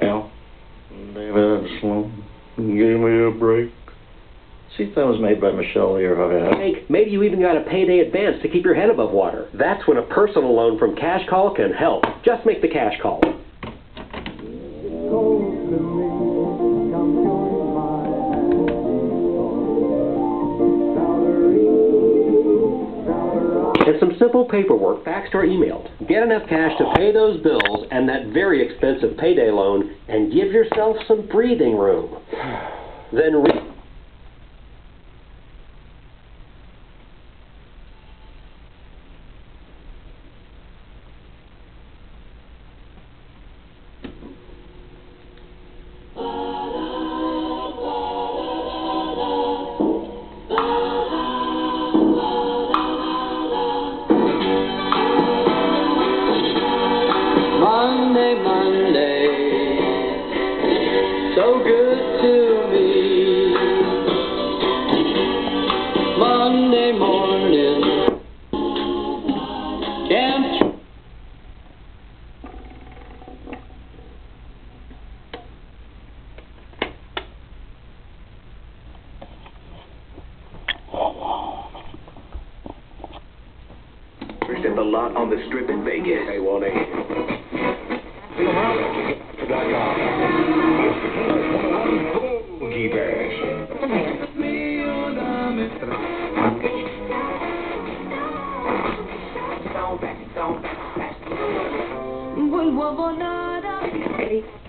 Al, David Sloan, give me a break. See if that was made by Michelle Learhoff. Hey, maybe you even got a payday advance to keep your head above water. That's when a personal loan from Cash Call can help. Just make the cash call. And some simple paperwork, faxed or emailed. Get enough cash to pay those bills and that very expensive payday loan, and give yourself some breathing room. Then Monday, so good to me. Monday morning, dance. First at the lot on the Strip in Vegas. Hey, Wally.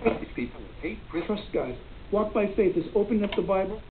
These people hate Christmas. Guys, walk by faith is opening up the Bible.